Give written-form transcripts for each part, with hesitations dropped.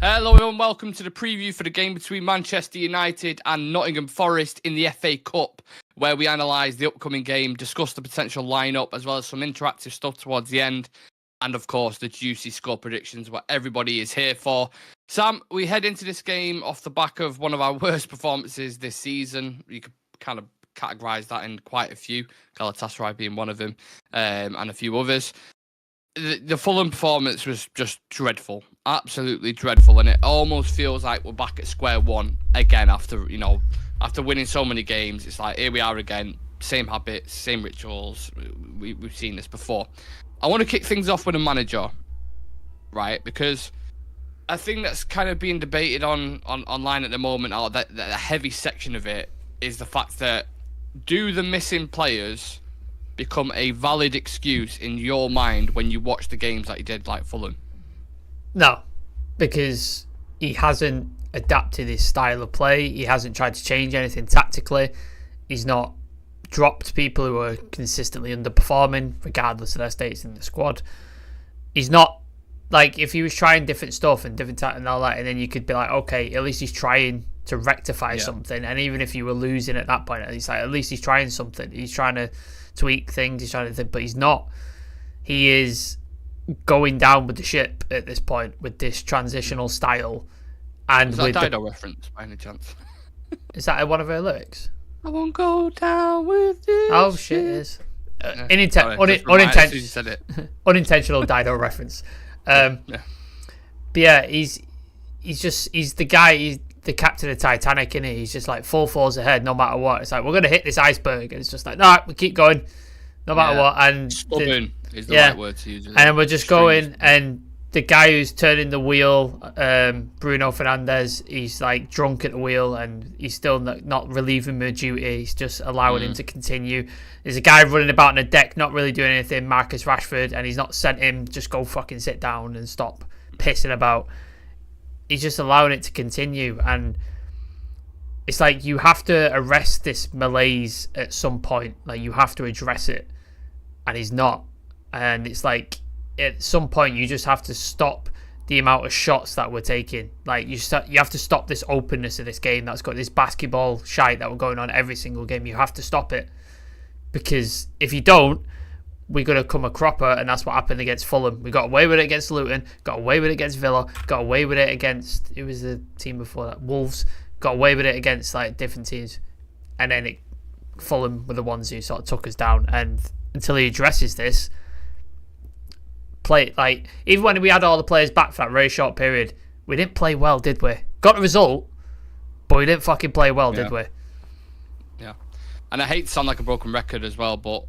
Hello everyone, welcome to the preview for the game between Manchester United and Nottingham Forest in the FA Cup, where we analyse the upcoming game, discuss the potential lineup, as well as some interactive stuff towards the end, and of course the juicy score predictions, what everybody is here for. Sam, we head into this game off the back of one of our worst performances this season. You could kind of categorise that in quite a few, Galatasaray being one of them, and a few others. The Fulham performance was just dreadful, absolutely dreadful, and it almost feels like we're back at square one again after winning so many games. It's like, here we are again, same habits, same rituals. We've seen this before. I want to kick things off with a manager, right? Because a thing that's kind of being debated online at the moment, or that a heavy section of it, is the fact that do the missing players become a valid excuse in your mind when you watch the games that he did, like Fulham? No, because he hasn't adapted his style of play. He hasn't tried to change anything tactically. He's not dropped people who are consistently underperforming, regardless of their status in the squad. He's not, like, if he was trying different stuff and different and all that, and then you could be like, okay, at least he's trying to rectify something. And even if you were losing at that point, it's like, at least he's trying something. He's trying to tweak things, he's trying to think, but he's not. He is going down with the ship at this point with this transitional style. And is that Dido reference by any chance? Is that one of her lyrics? I won't go down with this. Oh shit, it is. Unintentional Dido reference. But yeah, he's the guy. He's the captain of Titanic, isn't he? He's just like full force ahead, no matter what. It's like, we're gonna hit this iceberg, and it's just like, no, we keep going, no matter what. And stubborn is the right word to use. And we're just going, and the guy who's turning the wheel, Bruno Fernandes, he's like drunk at the wheel, and he's still not relieving the duty. He's just allowing him to continue. There's a guy running about on the deck, not really doing anything, Marcus Rashford, and he's not sent him, just go fucking sit down and stop pissing about. He's just allowing it to continue, and it's like you have to arrest this malaise at some point. Like, you have to address it, and he's not. And it's like, at some point you just have to stop the amount of shots that we're taking. Like, you have to stop this openness of this game that's got this basketball shite that we're going on every single game. You have to stop it, because if you don't, we're going to come a cropper, and that's what happened against Fulham. We got away with it against Luton, got away with it against Villa, got away with it against, who was the team before that? Wolves. Got away with it against like different teams, and then Fulham were the ones who sort of took us down. And until he addresses this, like, even when we had all the players back for that very short period, we didn't play well, did we? Got the result, but we didn't fucking play well, did we? Yeah. And I hate to sound like a broken record as well, but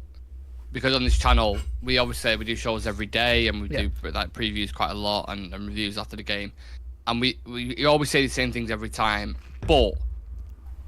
because on this channel, we do shows every day, and we do like previews quite a lot, and reviews after the game. And we always say the same things every time. But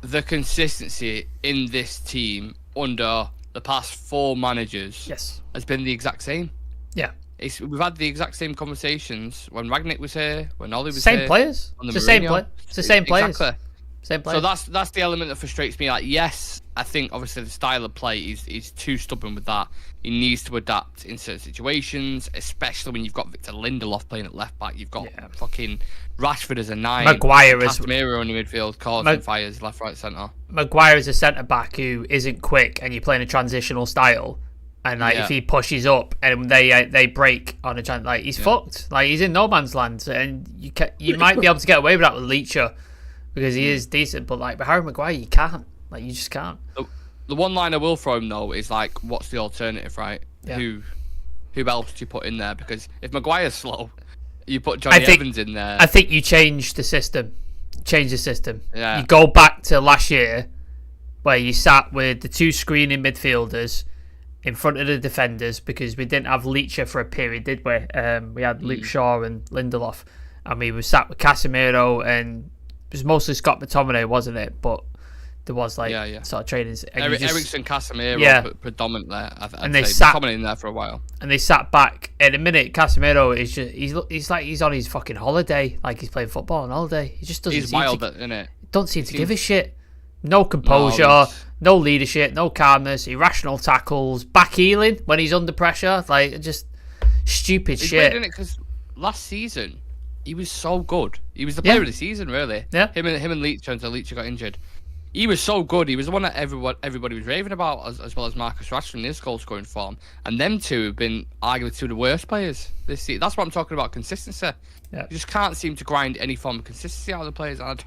the consistency in this team under the past 4 managers has been the exact same. Yeah. We've had the exact same conversations when Ragnick was here, when Ollie was here. Same players. It's the same players. Exactly. Same players. So that's the element that frustrates me. Like, yes, I think obviously the style of play is too stubborn with that. He needs to adapt in certain situations, especially when you've got Victor Lindelof playing at left back. You've got fucking Rashford as a 9. Maguire is Casemiro in the midfield, causing fires left, right, centre. Maguire is a centre back who isn't quick, and you're playing a transitional style. And like, if he pushes up and they break on a chance, like, he's fucked. Like, he's in no man's land, and you might be able to get away with that with Leacher, because he is decent. But like, with Harry Maguire, you can't. Like, you just can't. The one line I will throw him though is like, what's the alternative, right? Yeah. Who else do you put in there? Because if Maguire's slow, you put Johnny Evans in there. I think you change the system. Yeah. You go back to last year, where you sat with the 2 screening midfielders in front of the defenders, because we didn't have Leacher for a period, did we? We had Luke Shaw and Lindelof, and we were sat with Casemiro, and it was mostly Scott McTominay, wasn't it? But there was like sort of trainings. Eriksen, Casemiro, predominantly. And they sat McTominay in there for a while. And they sat back. In a minute, Casemiro is just—he's like he's on his fucking holiday, like he's playing football on holiday. He just doesn't. He's wild, isn't it? Don't seem to give a shit. No composure, no leadership, no calmness, irrational tackles, back healing when he's under pressure, like, just stupid shit. Weird, isn't it? Because last season he was so good. He was the player of the season, really. Yeah. Him and Leach, until Leach got injured. He was so good. He was the one that everybody was raving about, as well as Marcus Rashford in his goal scoring form. And them two have been arguably two of the worst players this season. That's what I'm talking about, consistency. Yeah. You just can't seem to grind any form of consistency out of the players, and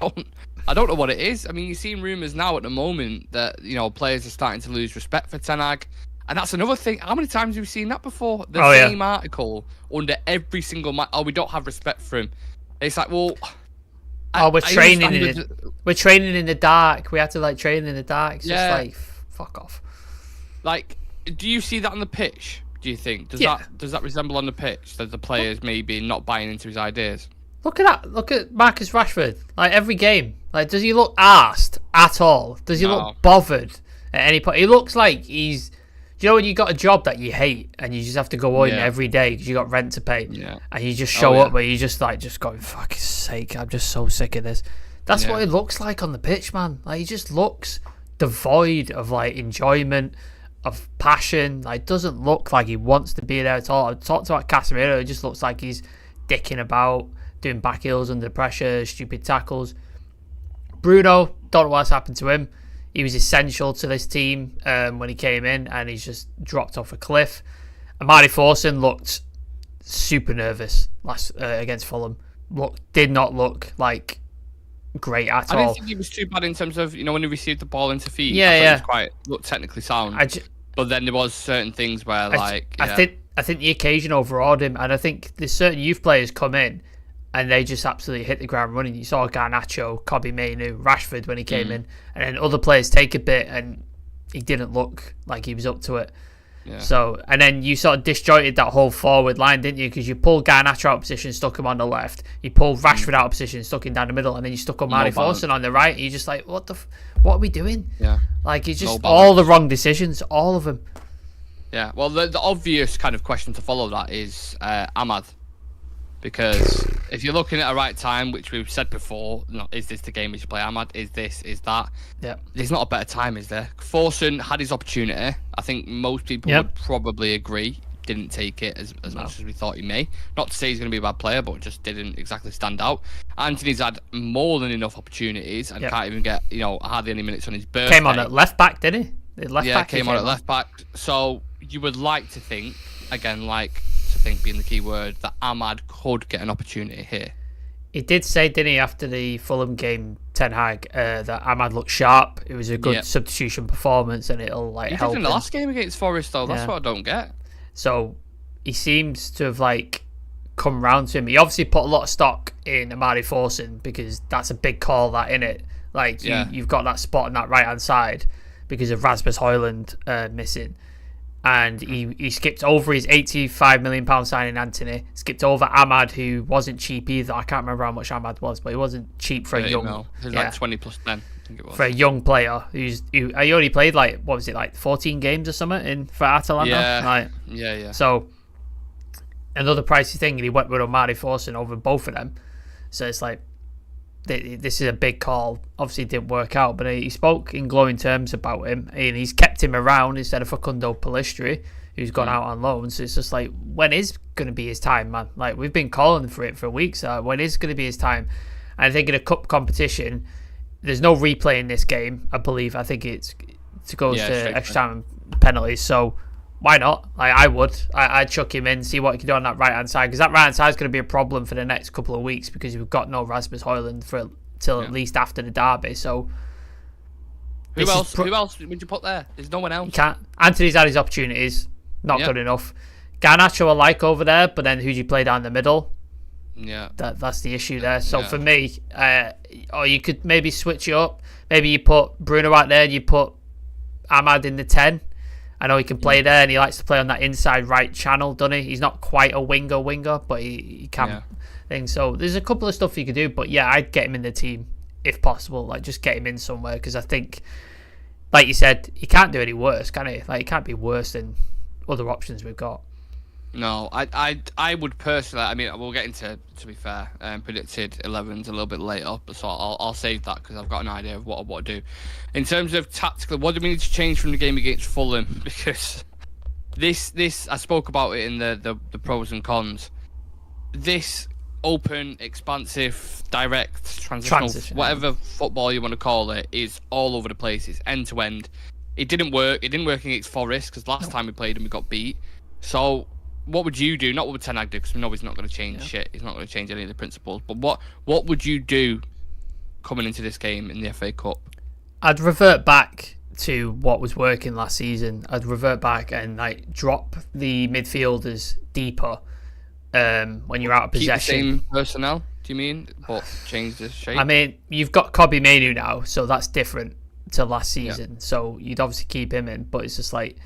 I don't know what it is. I mean, you're seeing rumours now at the moment that players are starting to lose respect for Ten Hag, and that's another thing. How many times have we seen that before? The same article under every single match. Oh, we don't have respect for him. It's like, well, we're training in the dark. We have to like train in the dark. It's just like, fuck off. Like, do you see that on the pitch? Do you think does that resemble on the pitch that the players maybe not buying into his ideas? Look at that. Look at Marcus Rashford. Like every game. Like, does he look arsed at all? Does he look bothered at any point? He looks like he's. Do you know when you got a job that you hate and you just have to go in every day because you got rent to pay, and you just show up, but you just going, fuck's sake, I'm just so sick of this. That's what it looks like on the pitch, man. Like, he just looks devoid of like enjoyment, of passion. Like, doesn't look like he wants to be there at all. I talked about Casemiro. It just looks like he's dicking about, doing back heels under pressure, stupid tackles. Bruno, don't know what's happened to him. He was essential to this team when he came in, and he's just dropped off a cliff. Amari Forson looked super nervous last against Fulham. Did not look like great at all. I didn't think he was too bad in terms of when he received the ball into feet. Yeah, he was looked technically sound. But then there was certain things where I think the occasion overawed him, and I think there's certain youth players come in and they just absolutely hit the ground running. You saw Garnacho, Kobbie Mainoo, Rashford when he came in, and then other players take a bit and he didn't look like he was up to it. Yeah. So, and then you sort of disjointed that whole forward line, didn't you? Because you pulled Garnacho out of position, stuck him on the left. You pulled Rashford out of position, stuck him down the middle, and then you stuck Amari Forson on the right. You're just like, what are we doing? Yeah. Like, it's just all the wrong decisions, all of them. Yeah. Well, the obvious kind of question to follow that is Ahmad. Because if you're looking at a right time, which we've said before, is this the game we should play Ahmad? Is that? Yeah. There's not a better time, is there? Forson had his opportunity. I think most people would probably agree. Didn't take it as much as we thought he may. Not to say he's going to be a bad player, but just didn't exactly stand out. Anthony's had more than enough opportunities and can't even get hardly any minutes on his birthday. Came on at left back, didn't he? Came on at left back. So you would like to think, again, being the key word, that Ahmad could get an opportunity here. He did say, didn't he, after the Fulham game, Ten Hag, that Ahmad looked sharp. It was a good substitution performance, and it'll help. He did in the last game against Forest, though. That's what I don't get. So he seems to have come round to him. He obviously put a lot of stock in Amari Forson because that's a big call, that, innit? You've got that spot on that right hand side because of Rasmus Højlund missing. And he skipped over his £85 million signing Anthony, skipped over Ahmad, who wasn't cheap either. I can't remember how much Ahmad was, but he wasn't cheap for a young. He was like 20 plus 10, I think it was. For a young player who he only played 14 games or something for Atalanta. Yeah. So another pricey thing, and he went with Amari Forson over both of them. So it's like, this is a big call. Obviously, it didn't work out, but he spoke in glowing terms about him, and he's kept him around instead of Facundo Pellistri, who's gone out on loan. So it's just like, when is going to be his time, man? Like, we've been calling for it for weeks. When is going to be his time? And I think in a cup competition, there's no replay in this game, I believe. I think it goes to extra time and penalties. So why not? I'd chuck him in, see what he can do on that right hand side, because that right hand side is going to be a problem for the next couple of weeks because we've got no Rasmus Højlund till at least after the derby. So who else would you put there? There's no one else. You can't. Anthony's had his opportunities, not good enough. Garnacho I like over there, but then who do you play down the middle? Yeah, that's the issue there. So for me, or you could maybe switch it up. Maybe you put Bruno out there, you put Ahmad in the 10. I know he can play there, and he likes to play on that inside right channel, doesn't he? He's not quite a winger, but he can. So there's a couple of stuff you could do, but I'd get him in the team if possible. Just get him in somewhere, because I think, like you said, he can't do any worse, can he? He can't be worse than other options we've got. No, I would personally. I mean, we'll get into, to be fair, predicted 11s a little bit later, so I'll save that because I've got an idea of what to do. In terms of tactically, what do we need to change from the game against Fulham? Because this I spoke about it in the pros and cons. This open, expansive, direct, transition, whatever football you want to call it, is all over the place. It's end to end. It didn't work. It didn't work against Forest because last time we played him, we got beat. So, what would you do? Not what would Ten Hag do, because we know he's not going to change shit. He's not going to change any of the principles. But what would you do coming into this game in the FA Cup? I'd revert back to what was working last season. I'd revert back and like drop the midfielders deeper when you're out of possession. Keep the same personnel, do you mean? But change the shape? I mean, you've got Kobe Mainu now, so that's different to last season. So you'd obviously keep him in, but it's just like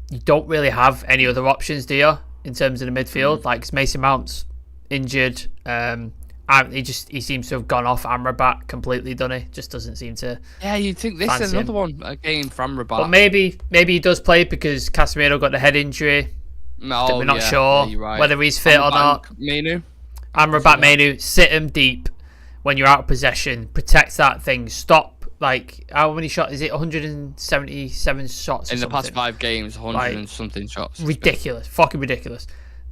you don't really have any other options, do you, in terms of the midfield? Like, 'cause Mason Mount's injured. He seems to have gone off Amrabat completely, doesn't he? Just doesn't seem to. Yeah, you'd think this is another one again from Amrabat. But maybe he does play because Casemiro got the head injury. No, we're not sure whether he's fit or not. Amrabat, Mainu, sit him deep when you're out of possession. Protect that thing. Stop. Like, how many shots? Is it 177 shots? In the past 5 games, 100 and something shots. Ridiculous. Fucking ridiculous.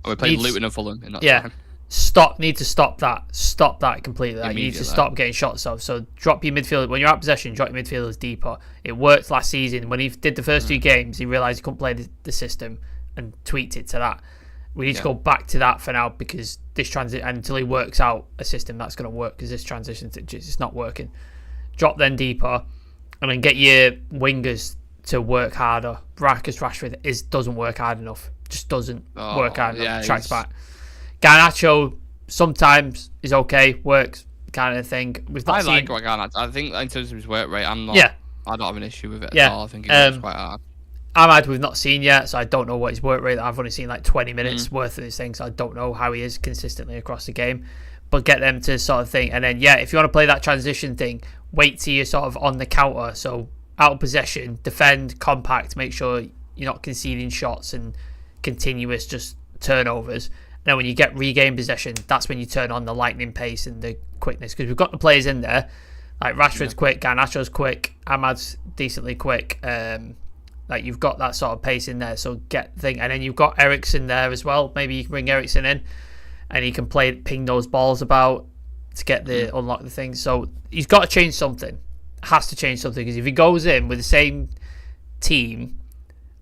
And we played Luton and Fulham in that time. Need to stop that. Stop that completely. Like, you need to stop getting shots off. So drop your midfield. When you're out of possession, drop your midfielders deeper. It worked last season. When he did the first 2 games, he realised he couldn't play the system and tweaked it to that. We need to go back to that for now, because this transition, until he works out a system that's going to work, because this transition, it's not working. Drop them deeper, and then get your wingers to work harder. Marcus Rashford doesn't work hard enough. Just doesn't work hard enough. Tracks back. Garnacho sometimes is okay, works kind of thing. I like Garnacho. I think in terms of his work rate, I don't have an issue with it at all. I think he works quite hard. Ahmad, we've not seen yet, so I don't know what his work rate. I've only seen like 20 minutes worth of these things. So I don't know how he is consistently across the game. But get them to sort of thing, and then if you want to play that transition thing, wait till you're sort of on the counter. So out of possession, defend, compact, make sure you're not conceding shots and continuous just turnovers. And then when you regain possession, that's when you turn on the lightning pace and the quickness, because we've got the players in there. Like Rashford's quick, Garnacho's quick, Ahmad's decently quick. Like, you've got that sort of pace in there, so and then you've got Eriksen there as well. Maybe you can bring Eriksen in, and he can ping those balls about to get unlock the things. So he's got to change something. Has to change something, because if he goes in with the same team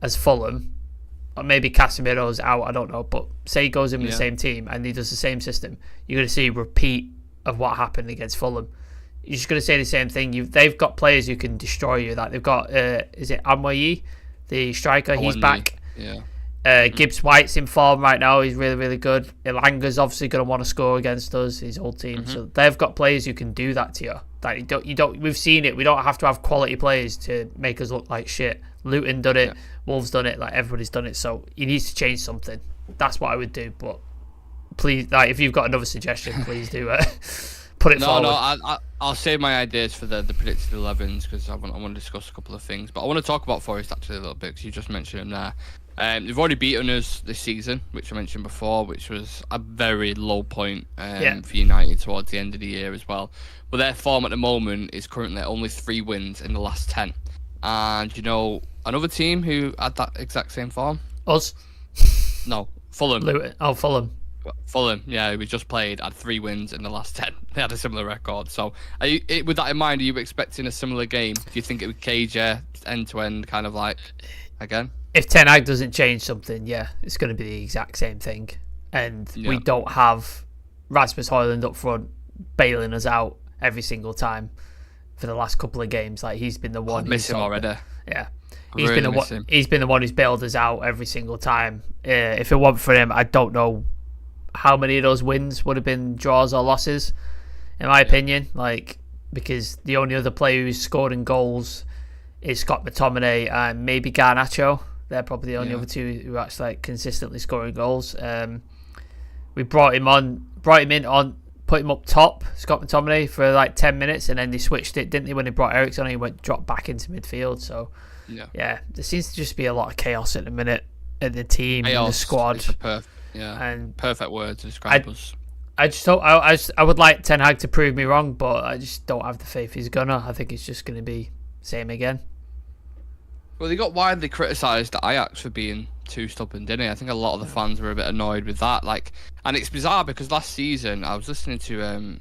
as Fulham, or maybe Casemiro's out, I don't know, but say he goes in with the same team and he does the same system, you're going to see a repeat of what happened against Fulham. You're just going to say the same thing. They've got players who can destroy you. That they've got, is it Amwayi, the striker? He's back. Yeah. Gibbs White's in form right now. He's really, really good. Ilanga's obviously going to want to score against us, his whole team. So they've got players who can do that to you. Like, you don't. We've seen it. We don't have to have quality players to make us look like shit. Luton done it. Wolves done it. Like, everybody's done it. So he needs to change something. That's what I would do. But please, like, if you've got another suggestion, please do put it forward. No, I'll save my ideas for the predicted 11s, because I want to discuss a couple of things. But I want to talk about Forest actually a little bit, because you just mentioned them there. They've already beaten us this season, which I mentioned before, which was a very low point for United towards the end of the year as well. But their form at the moment is currently only 3 wins in the last 10. And, you know, another team who had that exact same form? Us? No, Fulham. Fulham. Fulham, yeah, we just played, had 3 wins in the last 10. They had a similar record. So, with that in mind, are you expecting a similar game? Do you think it would cage end-to-end kind of like, again? If Ten Hag doesn't change something, it's going to be the exact same thing. And we don't have Rasmus Højlund up front bailing us out every single time for the last couple of games. Like, he's been the one. I miss him already. Yeah. He's been the one who's bailed us out every single time. If it weren't for him, I don't know how many of those wins would have been draws or losses, in my opinion. Like, because the only other player who's scored in goals is Scott McTominay and maybe Garnacho. They're probably the only other two who are actually like consistently scoring goals. We brought him in, put him up top, Scott McTominay, for like 10 minutes, and then they switched it, didn't they? When they brought Eriksen on, he dropped back into midfield. So there seems to just be a lot of chaos at the minute at the team and the squad. And perfect word to describe us. I would like Ten Hag to prove me wrong, but I just don't have the faith he's gonna. I think it's just gonna be same again. Well, they got widely criticised at Ajax for being too stubborn, didn't he? I think a lot of the fans were a bit annoyed with that. Like, and it's bizarre because last season I was listening to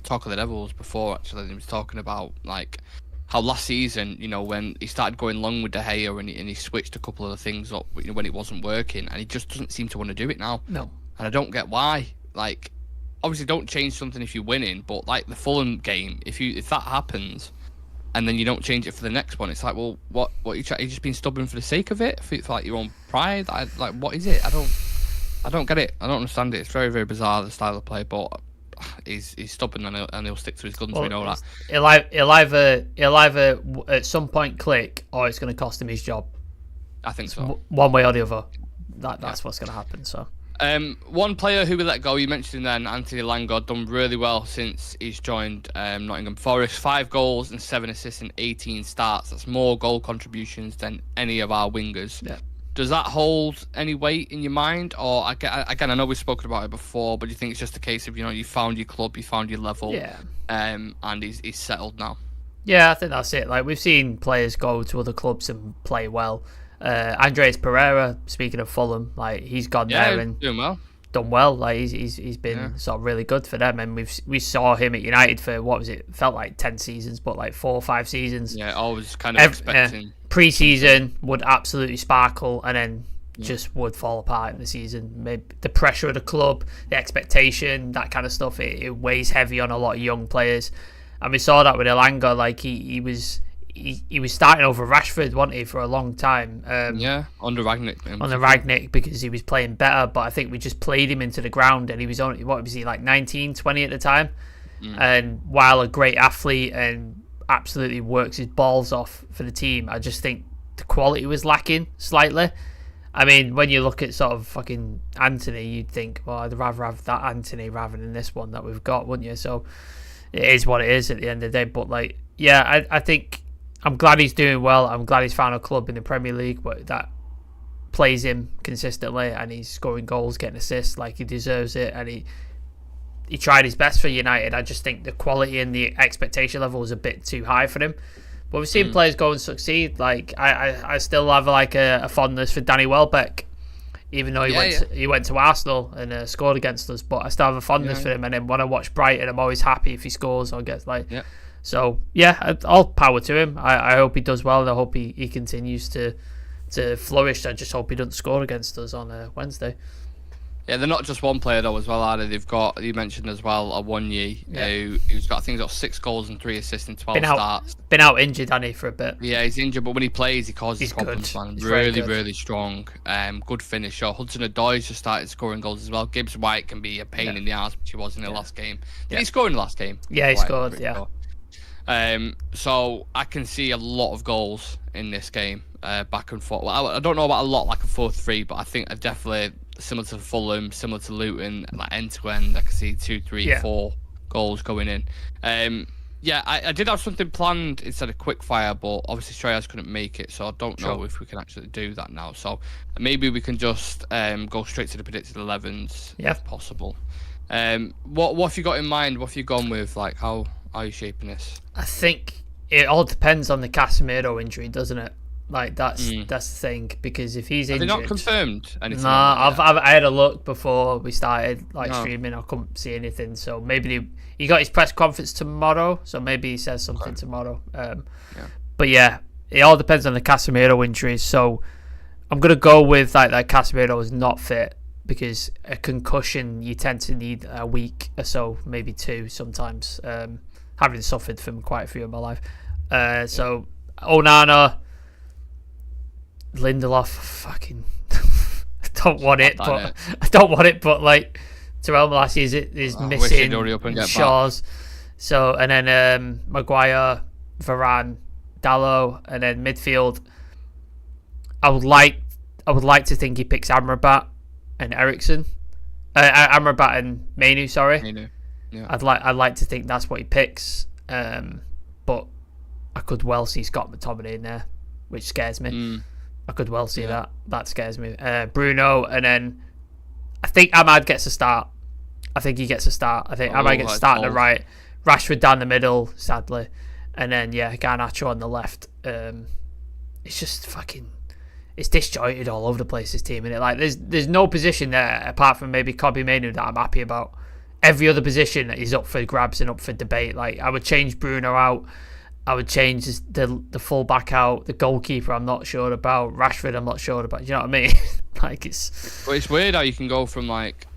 Talk of the Devils before, actually, and he was talking about like how last season, you know, when he started going long with De Gea and he switched a couple of the things up when it wasn't working, and he just doesn't seem to want to do it now. No, and I don't get why. Like, obviously, don't change something if you're winning, but like the Fulham game, if that happens, and then you don't change it for the next one, it's like, well, what you just being stubborn for the sake of it, for like your own pride? Like, what is it? I don't get it. I don't understand it. It's very, very bizarre, the style of play, but he's stubborn and he'll stick to his guns. Well, we know that. He'll either at some point click, or it's going to cost him his job. I think so. One way or the other. That's what's going to happen. So. One player who we let go, you mentioned then, Anthony Elanga, done really well since he's joined Nottingham Forest. 5 goals and 7 assists in 18 starts. That's more goal contributions than any of our wingers. Yeah. Does that hold any weight in your mind? Or again, I know we've spoken about it before, but do you think it's just a case of, you know, you found your club, you found your level, and he's settled now? Yeah, I think that's it. Like, we've seen players go to other clubs and play well. Andreas Pereira, speaking of Fulham, like, he's gone there and done well. Like, he's been sort of really good for them, and we saw him at United for what was it? Felt like 10 seasons, but like 4 or 5 seasons. Yeah, always kind of expecting. Pre-season would absolutely sparkle, and then just would fall apart in the season. Maybe the pressure of the club, the expectation, that kind of stuff, it weighs heavy on a lot of young players, and we saw that with Elanga. Like, he was starting over Rashford, wasn't he, for a long time? Under Ragnick. Under Ragnick, because he was playing better, but I think we just played him into the ground, and he was only, what was he, like 19, 20 at the time? And while a great athlete and absolutely works his balls off for the team, I just think the quality was lacking slightly. I mean, when you look at sort of fucking Anthony, you'd think, well, I'd rather have that Anthony rather than this one that we've got, wouldn't you? So it is what it is at the end of the day. But, like, yeah, I think I'm glad he's doing well. I'm glad he's found a club in the Premier League that plays him consistently, and he's scoring goals, getting assists like he deserves it, and he tried his best for United. I just think the quality and the expectation level was a bit too high for him. But we've seen players go and succeed. Like, I still have like a fondness for Danny Welbeck, even though he went to Arsenal and scored against us. But I still have a fondness for him. And then when I watch Brighton, I'm always happy if he scores or gets like. Yeah. So yeah, all power to him. I hope he does well, and I hope he continues to flourish. I just hope he doesn't score against us on Wednesday. Yeah, they're not just one player though as well, are they? They've got, you mentioned as well, a Wonyi who's got, I think he's got 6 goals and 3 assists in 12 starts. Been out injured, hasn't he, for a bit? Yeah, he's injured, but when he plays, he causes problems, man. Really strong. Good finisher. Hudson-Odoi just started scoring goals as well. Gibbs White can be a pain in the arse, which he was in the last game. Did he score in the last game? Yeah, he scored, So I can see a lot of goals in this game, back and forth. Well, I don't know about a lot, like a 4-3, but I think definitely similar to Fulham, similar to Luton, like end to end, I can see 2, 3, 4 goals going in. I did have something planned instead of quickfire, but obviously Shreyas couldn't make it, so I don't know if we can actually do that now. So maybe we can just go straight to the predicted 11s if possible. What have you got in mind? What have you gone with? Like, how are you shaping this? I think it all depends on the Casemiro injury, doesn't it? Like, that's the thing, because if he's injured... Have they not confirmed anything? Nah, I had a look before we started streaming. I couldn't see anything, so maybe he got his press conference tomorrow, so maybe he says something tomorrow. But yeah, it all depends on the Casemiro injuries, so I'm going to go with that Casemiro is not fit, because a concussion, you tend to need a week or so, maybe 2 sometimes, having suffered from quite a few in my life. So Onana, Lindelof, fucking I don't want it, but like Terrell Malacia is missing Shaws. So, and then Maguire, Varane, Dalot, and then midfield. I would like to think he picks Amrabat and Eriksen. Amrabat and Mainu, sorry. Mainu. Yeah. I'd like to think that's what he picks. But I could well see Scott McTominay in there, which scares me. I could well see that. That scares me. Bruno, and then I think Ahmad gets a start. I think he gets a start. I think Ahmad gets a start on the right. Rashford down the middle, sadly. And then, Garnacho on the left. It's just fucking... it's disjointed all over the place, this team, innit? Like, there's no position there apart from maybe Kobe Mainoo that I'm happy about. Every other position is up for grabs and up for debate. Like, I would change Bruno out. I would change the full-back out. The goalkeeper, I'm not sure about. Rashford, I'm not sure about. Do you know what I mean? Like, it's... But it's weird how you can go from, like,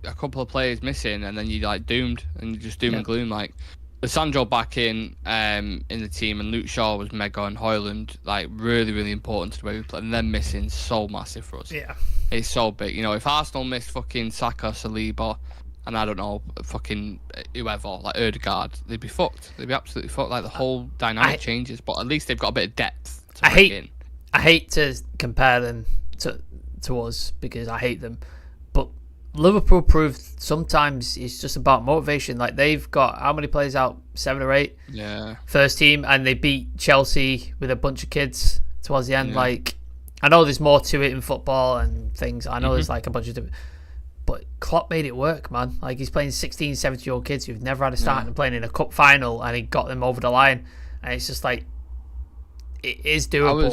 a couple of players missing and then you're, like, doomed. And you just doom and gloom. Like, Sandro back in the team, and Luke Shaw was mega, and Højlund, like, really, really important to the way we play. And them missing so massive for us. Yeah. It's so big. You know, if Arsenal missed fucking Saka, Saliba, and I don't know, fucking whoever, like Ødegaard, they'd be fucked. They'd be absolutely fucked. Like, the whole dynamic changes, but at least they've got a bit of depth to bring in. I hate to compare them to us because I hate them, but Liverpool proved sometimes it's just about motivation. Like, they've got how many players out? 7 or 8? Yeah. First team, and they beat Chelsea with a bunch of kids towards the end. Yeah. Like, I know there's more to it in football and things. I know there's like a bunch of different... But Klopp made it work, man. Like, he's playing 16, 17-year-old kids who've never had a start and playing in a cup final, and he got them over the line. And it's just like, it is doable.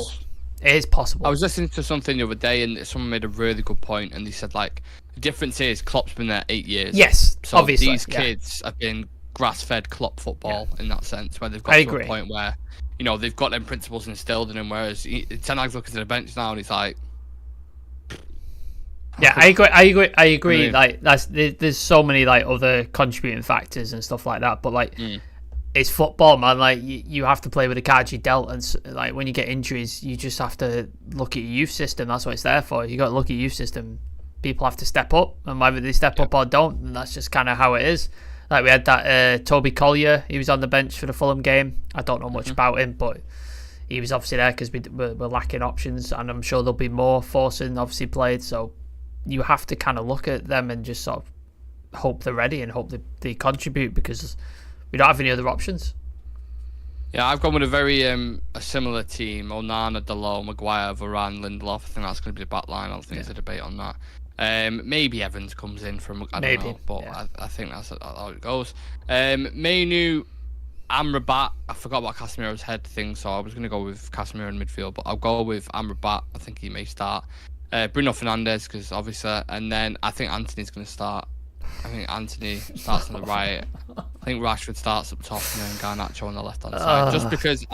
It is possible. I was listening to something the other day, and someone made a really good point, and they said, like, the difference is Klopp's been there 8 years. Yes, so obviously. These kids have been grass-fed Klopp football in that sense, where they've got to a point where, you know, they've got them principles instilled in them, whereas Ten Hag's looking to the bench now, and he's like... Yeah, I agree. Like, there's so many like other contributing factors and stuff like that, but like it's football, man. Like, you have to play with the cards you dealt, and like when you get injuries, you just have to look at your youth system. That's what it's there for. You got to look at your youth system. People have to step up, and whether they step up or don't, and that's just kind of how it is. Like, we had that Toby Collier. He was on the bench for the Fulham game. I don't know much about him, but he was obviously there because we're lacking options, and I'm sure there'll be more. Forson obviously played, so you have to kind of look at them and just sort of hope they're ready and hope that they contribute, because we don't have any other options. Yeah, I've gone with a very a similar team: Onana, Dalot, Maguire, Varane, Lindelof. I think that's going to be the back line. I don't think there's a debate on that. Maybe Evans comes in from, I don't know, but I think that's how it goes. Mainoo, Amrabat. I forgot about Casemiro's head thing, so I was going to go with Casemiro in midfield, but I'll go with Amrabat. I think he may start. Bruno Fernandes, because obviously, and then I think Anthony's going to start. I think Anthony starts on the right. I think Rashford starts up top, and then Garnacho on the left-hand side. Just because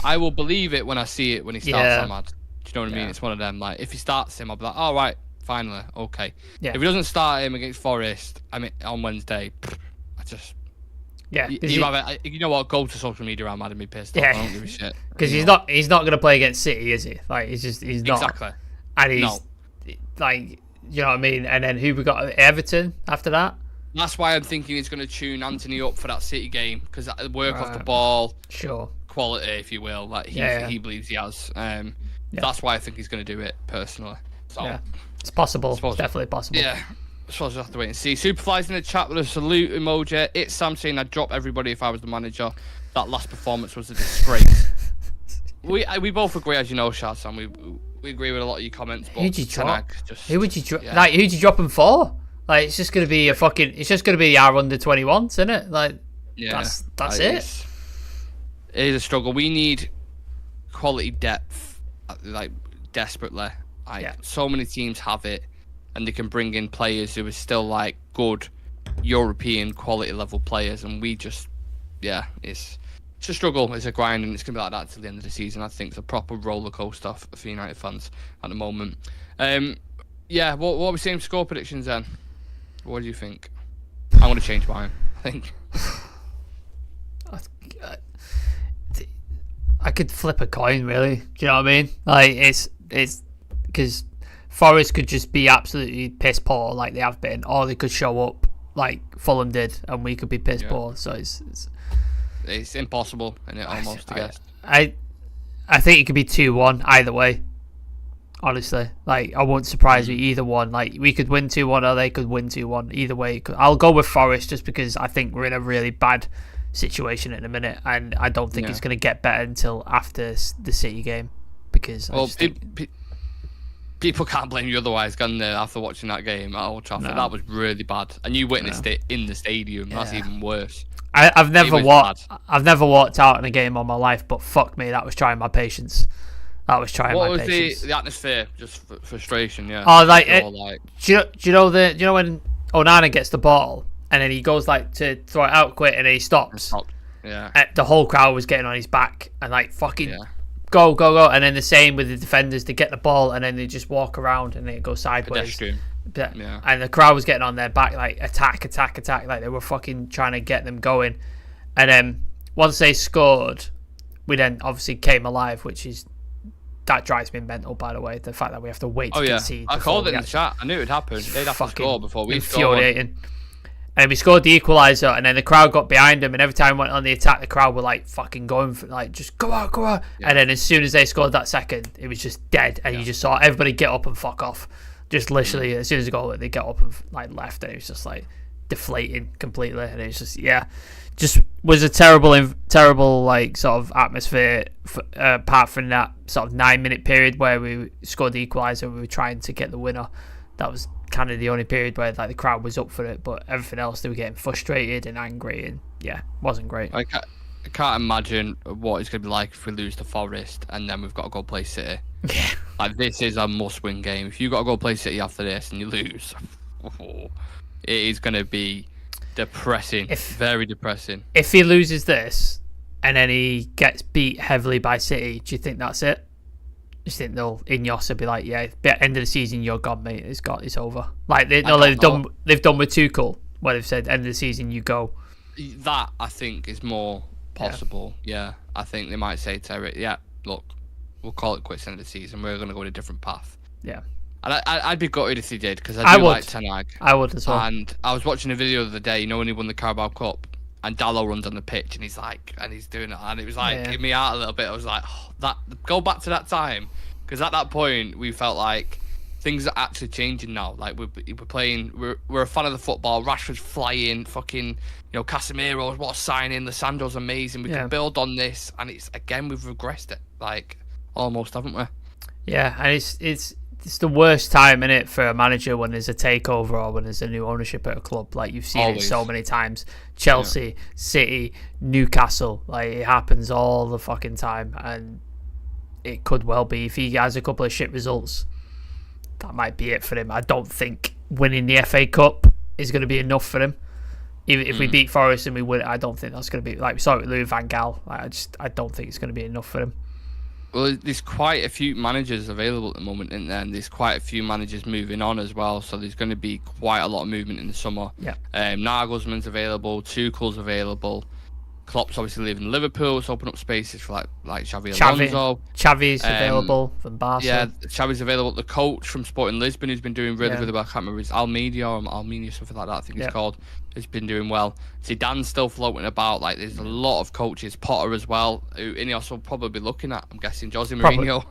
I will believe it when I see it when he starts. Ahmad. Do you know what I mean? It's one of them. Like, if he starts him, I'll be like, all right, finally, okay. Yeah. If he doesn't start him against Forest, I mean, on Wednesday, I just... Yeah, you know what? Go to social media. I'm mad and be pissed off. I don't give a shit. Because he's not going to play against City, is he? Like, he's not. Exactly. And he's like, you know what I mean? And then who we got? Everton after that? That's why I'm thinking he's going to tune Anthony up for that City game, because work off the ball, quality, if you will, like he believes he has. That's why I think he's going to do it personally. So it's possible. It's definitely possible. Yeah. I suppose we'll have to wait and see. Superfly's in the chat with a salute emoji. It's Sam saying I'd drop everybody if I was the manager. That last performance was a disgrace. we both agree, as you know, Shad Sam. We agree with a lot of your comments. But who'd you drop? Who would you drop? Like, who'd you drop him for? Like, it's just gonna be it's just gonna be our under 21s, isn't it? Like, that's it. It is a struggle. We need quality depth, like, desperately. So many teams have it, and they can bring in players who are still like good European quality level players, and we just, it's a struggle, it's a grind, and it's going to be like that till the end of the season. I think it's a proper roller coaster for United fans at the moment. What are we saying for score predictions then? What do you think? I'm going to change mine, I think. I could flip a coin, really. Do you know what I mean? Like, it's because Forest could just be absolutely piss poor like they have been, or they could show up like Fulham did, and we could be piss poor. So it's impossible, and almost, I guess. I think it could be 2-1 either way. Honestly, like, I won't surprise me either one. Like, we could win 2-1, or they could win 2-1. Either way, I'll go with Forest just because I think we're in a really bad situation in a minute, and I don't think it's going to get better until after the City game. Because people can't blame you otherwise, can they? After watching that game at Old Trafford, that was really bad, and you witnessed it in the stadium. That's even worse. I've never walked out in a game all my life, but fuck me, that was trying my patience. That was trying What my was patience. the atmosphere? Just frustration, yeah. Oh, like, do you know when Onana gets the ball and then he goes like to throw it out quick and then he stops? Yeah. The whole crowd was getting on his back and like fucking go, go, go. And then the same with the defenders, they get the ball and then they just walk around and then it goes sideways. Yeah. And the crowd was getting on their back, like attack. Like they were fucking trying to get them going. And then once they scored, we then obviously came alive, that drives me mental, by the way. The fact that we have to wait to concede. I called it in the chat. I knew it would happen. They'd have to score before we scored. Infuriating. And we scored the equaliser, and then the crowd got behind them, and every time we went on the attack, the crowd were like fucking going for like just go out. Yeah. And then as soon as they scored that second, it was just dead, and you just saw everybody get up and fuck off. Just literally as soon as they got it, they get up and like left, and it was just like deflating completely, and it was just was a terrible like sort of atmosphere apart from that sort of 9-minute period where we scored the equaliser. We were trying to get the winner. That was kind of the only period where like the crowd was up for it, but everything else they were getting frustrated and angry, and wasn't great. I can't imagine what it's going to be like if we lose to Forest and then we've got to go play City. Yeah, like this is a must-win game. If you got to go play City after this and you lose, it is going to be depressing. Very depressing. If he loses this and then he gets beat heavily by City, do you think that's it? Do you think Ineos will be like, yeah, end of the season, you're gone, mate. It's over. Like they've done with Tuchel, where they've said end of the season, you go. That I think is more possible. Yeah, I think they might say to Eric, yeah, look, we'll call it quits end of the season. We're going to go in a different path. Yeah. And I'd be gutted if they did, because I do like Ten Hag. I would as well. And I was watching a video the other day, when he won the Carabao Cup, and Dallo runs on the pitch, and he's doing it, and it was like, hit me out a little bit. I was like, go back to that time, because at that point we felt like things are actually changing now. Like we're playing, we're a fan of the football. Rashford's flying, fucking, Casemiro, what a signing. Lissandro's amazing. We can build on this, and it's again we've regressed it, like almost, haven't we? Yeah, and it's the worst time in it for a manager when there's a takeover or when there's a new ownership at a club. Like you've seen it so many times. Chelsea, City, Newcastle. Like it happens all the fucking time, and it could well be if he has a couple of shit results, that might be it for him. I don't think winning the FA Cup is going to be enough for him. Even if we beat Forest and we win, I don't think that's going to be, like we saw it with Louis van Gaal. I don't think it's going to be enough for him. Well, there's quite a few managers available at the moment, isn't there? And there's quite a few managers moving on as well. So there's going to be quite a lot of movement in the summer. Yeah. Nagelsmann's available, Tuchel's available. Klopp's obviously leaving Liverpool, so open up spaces for like Xavi Alonso. Xavi's available from Barca. Yeah, Xavi's available. The coach from Sporting Lisbon, who's been doing really well. I can't remember, it's Almeida or Almeida, something like that, I think it's called. He's been doing well. Zidane's still floating about. Like, there's a lot of coaches. Potter as well, who Ineos will probably be looking at. I'm guessing Jose Mourinho.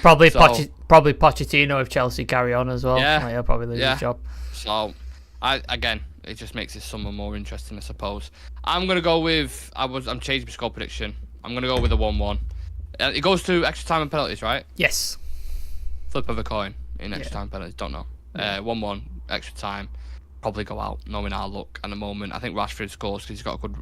Probably Pochettino if Chelsea carry on as well. Yeah, he'll probably lose his job. So, it just makes this summer more interesting, I suppose. I'm gonna go with I'm changing my score prediction. I'm gonna go with a 1-1. It goes to extra time and penalties, right? Yes. Flip of a coin in extra time penalties. Don't know. 1-1 extra time. Probably go out, knowing our luck at the moment. I think Rashford scores because he's got a good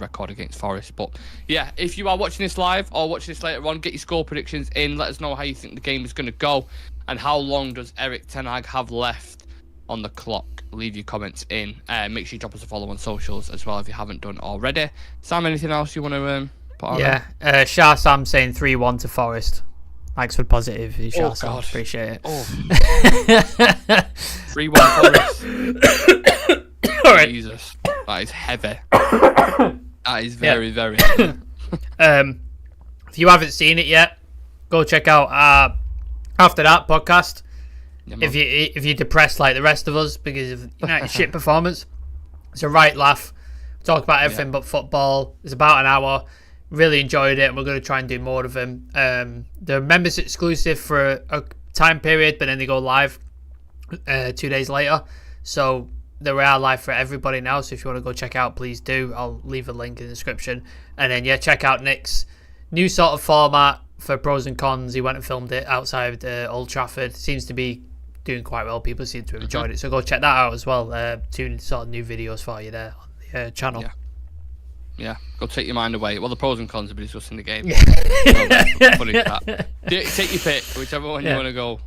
record against Forest. But yeah, if you are watching this live or watching this later on, get your score predictions in. Let us know how you think the game is going to go and how long does Erik ten Hag have left on the clock. Leave your comments in. Make sure you drop us a follow on socials as well if you haven't done already. Sam, anything else you want to put on? Yeah, Shah Sam saying 3-1 to Forest. Thanks for the positive, Shah Sam. Appreciate it. 3-1 Forest. All right. Jesus, that is heavy. That is very, very heavy. If you haven't seen it yet, go check out After That podcast. Yeah, if you're depressed like the rest of us because of United's shit performance, it's a right laugh. We talk about everything but football. It's about an hour. Really enjoyed it, and we're going to try and do more of them. They're members exclusive for a time period, but then they go live 2 days later. So they are live for everybody now. So if you want to go check out, please do. I'll leave a link in the description. And then check out Nick's new sort of format for pros and cons. He went and filmed it outside Old Trafford. Seems to be doing quite well. People seem to have enjoyed it, so go check that out as well. 2 sort of new videos for you there on the channel. Yeah, go take your mind away. Well, the pros and cons will be discussing the game. Yeah. Funny chat. Take your pick, whichever one you want to go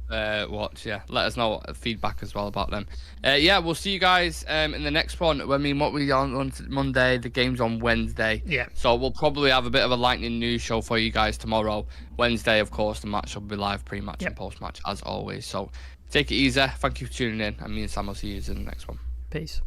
watch. Yeah, let us know feedback as well about them. Yeah, we'll see you guys in the next one. I mean, what we on Monday? The game's on Wednesday. Yeah. So we'll probably have a bit of a lightning news show for you guys tomorrow. Wednesday, of course, the match will be live pre-match and post-match as always. So take it easy. Thank you for tuning in, and me and Sam will see you in the next one. Peace.